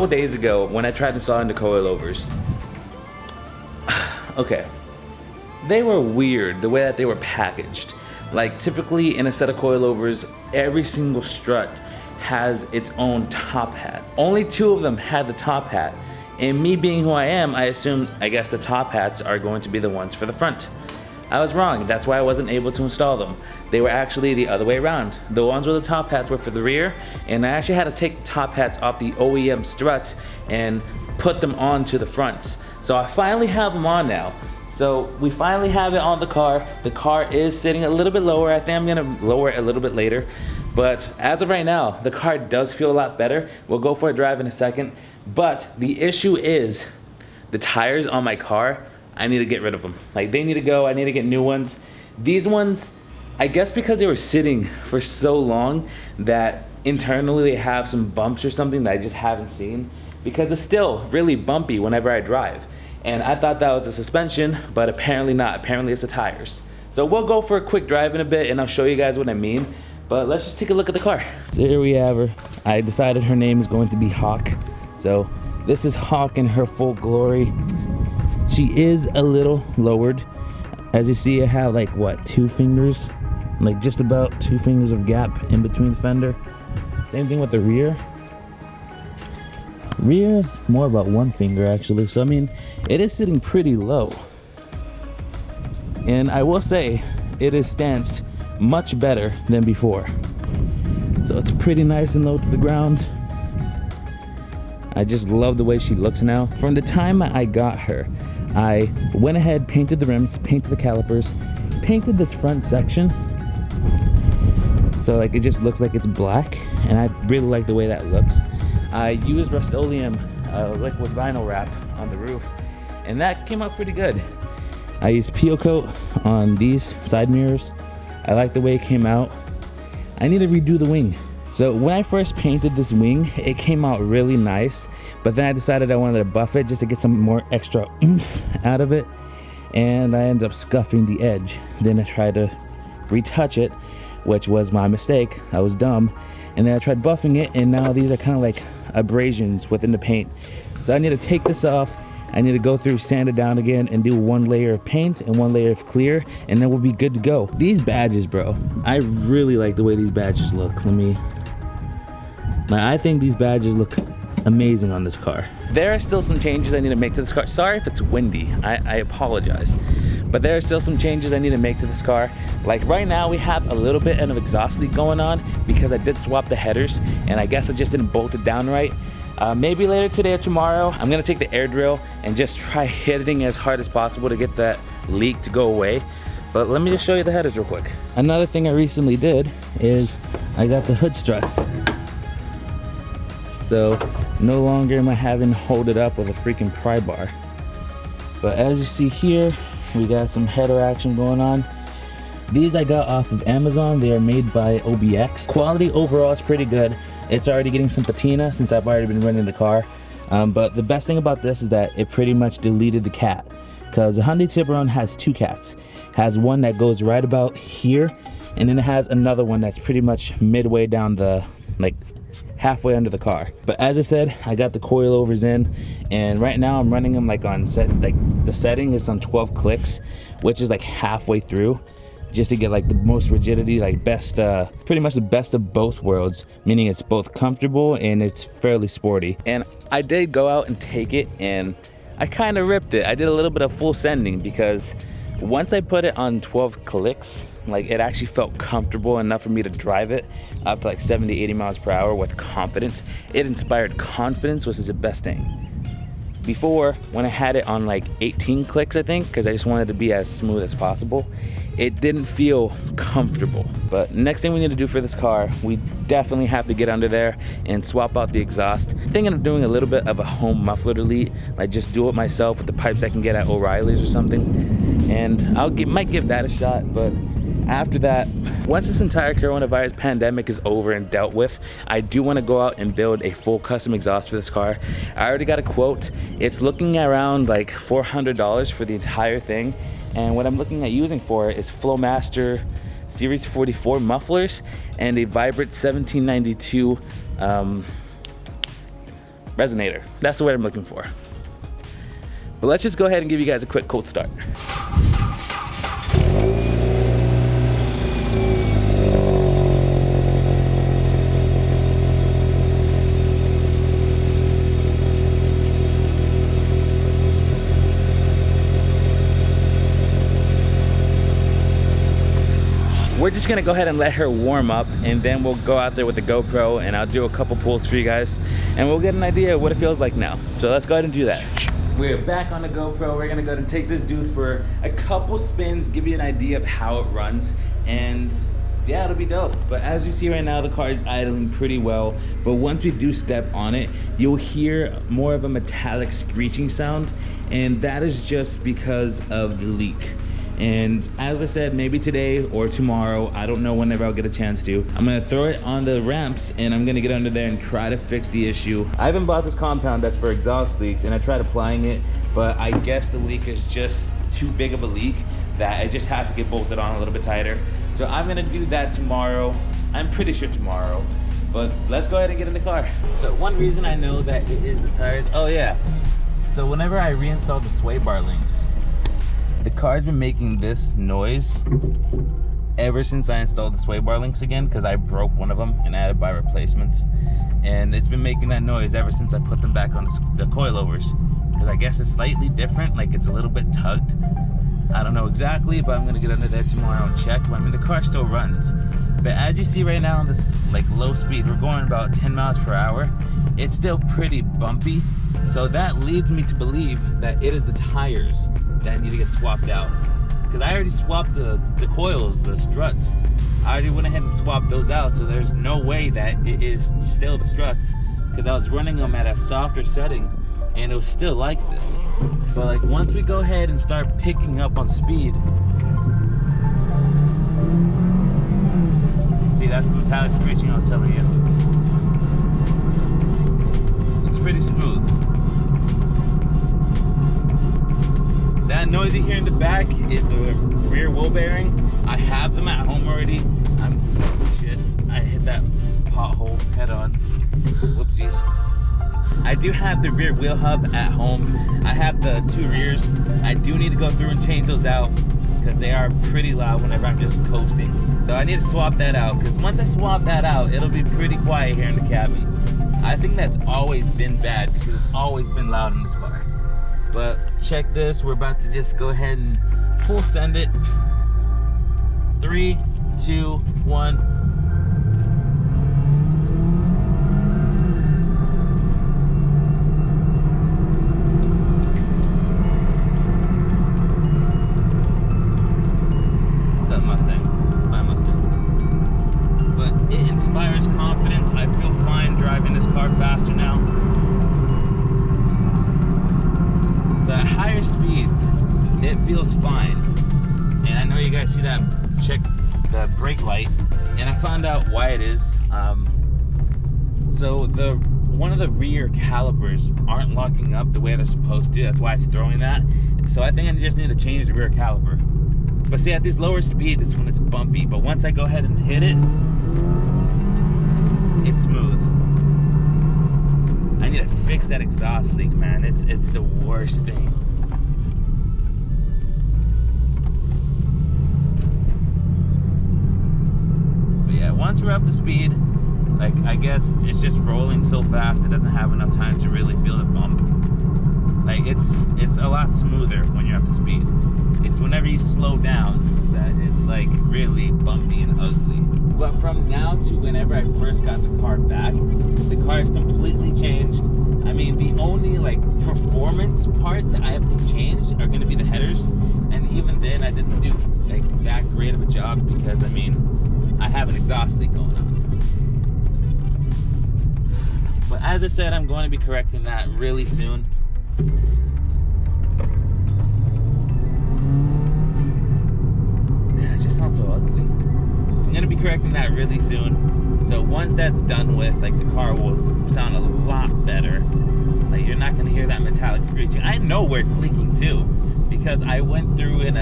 couple days ago when I tried installing the coilovers. Okay, they were weird the way that they were packaged. Like typically in a set of coilovers, every single strut has its own top hat. Only 2 of them had the top hat. And me being who I am, I assumed, I guess the top hats are going to be the ones for the front. I was wrong. That's why I wasn't able to install them. They were actually the other way around. The ones with the top hats were for the rear, and I actually had to take top hats off the OEM struts and put them onto the fronts. So I finally have them on now. So we finally have it on the car. The car is sitting a little bit lower. I think I'm gonna lower it a little bit later. But as of right now, the car does feel a lot better. We'll go for a drive in a second. But the issue is the tires on my car, I need to get rid of them. Like they need to go, I need to get new ones. These ones, I guess because they were sitting for so long that internally they have some bumps or something that I just haven't seen, because it's still really bumpy whenever I drive. And I thought that was a suspension, but apparently not. Apparently it's the tires. So we'll go for a quick drive in a bit and I'll show you guys what I mean. But let's just take a look at the car. So here we have her. I decided her name is going to be Hawk. So this is Hawk in her full glory. She is a little lowered. As you see, I have like what, 2 fingers? Like just about 2 fingers of gap in between the fender. Same thing with the rear. Rear is more about 1 finger actually. So I mean, it is sitting pretty low. And I will say, it is stanced much better than before. So it's pretty nice and low to the ground. I just love the way she looks now. From the time I got her, I went ahead, painted the rims, painted the calipers, painted this front section. So like it just looks like it's black, and I really like the way that looks. I used Rust-Oleum liquid vinyl wrap on the roof, and that came out pretty good. I used Peel Coat on these side mirrors. I like the way it came out. I need to redo the wing. So when I first painted this wing, it came out really nice, but then I decided I wanted to buff it just to get some more extra oomph out of it, and I ended up scuffing the edge. Then I tried to retouch it, which was my mistake. I was dumb. And then I tried buffing it, and now these are kind of like abrasions within the paint. So I need to take this off. I need to go through, sand it down again, and do 1 layer of paint and 1 layer of clear, and then we'll be good to go. These badges, bro, I really like the way these badges look. I think these badges look amazing on this car. There are still some changes I need to make to this car. Sorry if it's windy, I apologize. But there are still some changes I need to make to this car. Like right now we have a little bit of exhaust leak going on because I did swap the headers, and I guess I just didn't bolt it down right. Maybe later today or tomorrow, I'm gonna take the air drill and just try hitting as hard as possible to get that leak to go away. But let me just show you the headers real quick. Another thing I recently did is I got the hood struts. So no longer am I having to hold it up with a freaking pry bar. But as you see here, we got some header action going on. These I got off of Amazon. They are made by OBX. Quality overall is pretty good. It's already getting some patina since I've already been running the car. But the best thing about this is that it pretty much deleted the cat, because the Hyundai Tiburon has 2 cats. Has one that goes right about here, and then it has another one that's pretty much midway down the, like halfway under the car. But as I said, I got the coilovers in, and right now I'm running them like on set, like the setting is on 12 clicks, which is like halfway through, just to get like the most rigidity, like best, pretty much the best of both worlds, meaning it's both comfortable and it's fairly sporty. And I did go out and take it, and I kind of ripped it. I did a little bit of full sending, because once I put it on 12 clicks, like it actually felt comfortable enough for me to drive it up to like 70, 80 miles per hour with confidence. It inspired confidence, which is the best thing. Before, when I had it on like 18 clicks, I think, because I just wanted to be as smooth as possible, it didn't feel comfortable. But next thing we need to do for this car, we definitely have to get under there and swap out the exhaust. I'm thinking of doing a little bit of a home muffler delete, like just do it myself with the pipes I can get at O'Reilly's or something. And might give that a shot. But after that, once this entire coronavirus pandemic is over and dealt with, I do want to go out and build a full custom exhaust for this car. I already got a quote. It's looking around like $400 for the entire thing. And what I'm looking at using for it is Flowmaster Series 44 mufflers and a Vibrant 1792 resonator. That's the word I'm looking for. But let's just go ahead and give you guys a quick cold start. We're just gonna go ahead and let her warm up, and then we'll go out there with the GoPro and I'll do a couple pulls for you guys and we'll get an idea of what it feels like now. So let's go ahead and do that. We're back on the GoPro. We're gonna go ahead and take this dude for a couple spins, give you an idea of how it runs, and yeah, it'll be dope. But as you see right now, the car is idling pretty well, but once we do step on it, you'll hear more of a metallic screeching sound, and that is just because of the leak. And as I said, maybe today or tomorrow, I don't know, whenever I'll get a chance to, I'm gonna throw it on the ramps and I'm gonna get under there and try to fix the issue. I haven't bought this compound that's for exhaust leaks, and I tried applying it, but I guess the leak is just too big of a leak that I just have to get bolted on a little bit tighter. So I'm gonna do that tomorrow. I'm pretty sure tomorrow, but let's go ahead and get in the car. So one reason I know that it is the tires, oh yeah. So whenever I reinstalled the sway bar links, the car's been making this noise ever since I installed the sway bar links again, because I broke one of them and I had to buy replacements. And it's been making that noise ever since I put them back on the coilovers, because I guess it's slightly different, like it's a little bit tugged. I don't know exactly, but I'm gonna get under there tomorrow and check. I mean, the car still runs. But as you see right now on this like low speed, we're going about 10 miles per hour. It's still pretty bumpy. So that leads me to believe that it is the tires that need to get swapped out, because I already swapped the coils, the struts. I already went ahead and swapped those out, so there's no way that it is still the struts, because I was running them at a softer setting and it was still like this. But like once we go ahead and start picking up on speed, see, that's the metallic screeching I was telling you. It's pretty smooth. That noise you hear in the back is the rear wheel bearing. I have them at home already. Shit, I hit that pothole head on. Whoopsies. I do have the rear wheel hub at home. I have the two rears. I do need to go through and change those out, because they are pretty loud whenever I'm just coasting. So I need to swap that out, because once I swap that out, it'll be pretty quiet here in the cabin. I think that's always been bad, because it's always been loud in this car. But check this, we're about to just go ahead and full send it. 3, 2, 1. What's that Mustang? My Mustang. But it inspires confidence. I feel fine driving this car faster now. So at higher speeds, it feels fine. And I know you guys see that, check the brake light, and I found out why it is. So one of the rear calipers aren't locking up the way they're supposed to. That's why it's throwing that. So I think I just need to change the rear caliper. But see, at these lower speeds, it's when it's bumpy. But once I go ahead and hit it, it's smooth. I need to fix that exhaust leak, man. It's the worst thing. But yeah, once we're up to speed, like I guess it's just rolling so fast it doesn't have enough time to really feel the bump. Like it's a lot smoother when you're up to speed. It's whenever you slow down that it's like really bumpy and ugly. But from now to whenever I first got the car back, the car has completely changed. I mean, the only like performance part that I have to change are going to be the headers, and even then I didn't do like that great of a job, because I mean I have an exhaust leak going on. But as I said, I'm going to be correcting that really soon. Yeah, it just sounds so ugly. I'm going to be correcting that really soon. So once that's done with, like, the car will sound a lot better. Like, you're not going to hear that metallic screeching. I know where it's leaking too, because I went through and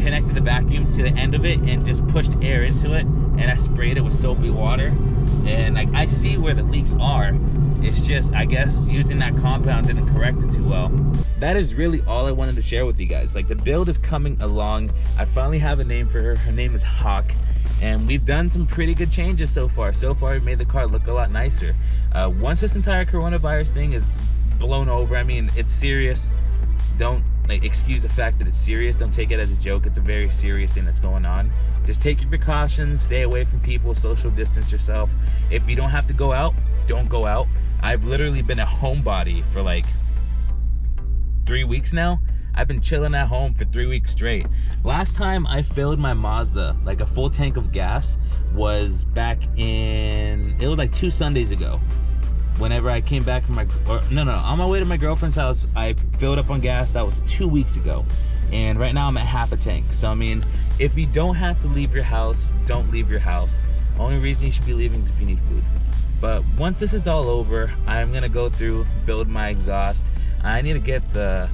connected the vacuum to the end of it and just pushed air into it, and I sprayed it with soapy water. and like I see where the leaks are. It's just, I guess using that compound didn't correct it too well. That is really all I wanted to share with you guys. Like, the build is coming along. I finally have a name for her. Her name is Hawk, and we've done some pretty good changes so far. So far, we made the car look a lot nicer. Once this entire coronavirus thing is blown over, I mean, it's serious. Don't like excuse the fact that it's serious. Don't take it as a joke. It's a very serious thing that's going on. Just take your precautions, stay away from people, social distance yourself. If you don't have to go out, don't go out. I've literally been a homebody for like 3 weeks now. I've been chilling at home for 3 weeks straight. Last time I filled my Mazda, like a full tank of gas, was back in, it was like 2 Sundays ago. Whenever I came back from on my way to my girlfriend's house, I filled up on gas. That was 2 weeks ago. And right now I'm at half a tank. So I mean, if you don't have to leave your house, don't leave your house. Only reason you should be leaving is if you need food. But once this is all over, I'm gonna go through, build my exhaust. I need to get the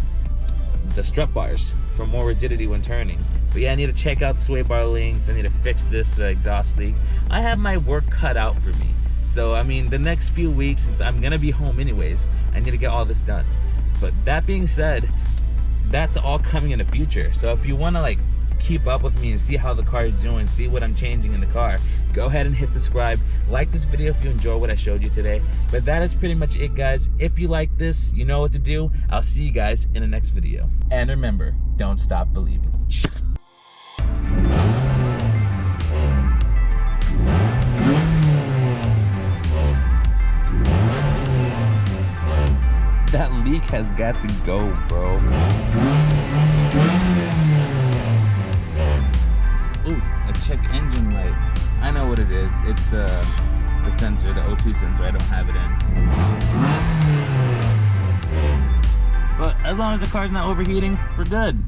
strut bars for more rigidity when turning. But yeah, I need to check out the sway bar links. I need to fix this exhaust leak. I have my work cut out for me. So I mean, the next few weeks, since I'm gonna be home anyways, I need to get all this done. But that being said, that's all coming in the future. So if you wanna like keep up with me and see how the car is doing, see what I'm changing in the car, go ahead and hit subscribe. Like this video if you enjoy what I showed you today. But that is pretty much it, guys. If you like this, you know what to do. I'll see you guys in the next video. And remember, don't stop believing. That leak has got to go, bro. Ooh, a check engine light. I know what it is. It's the sensor, the O2 sensor. I don't have it in. But as long as the car's not overheating, we're good.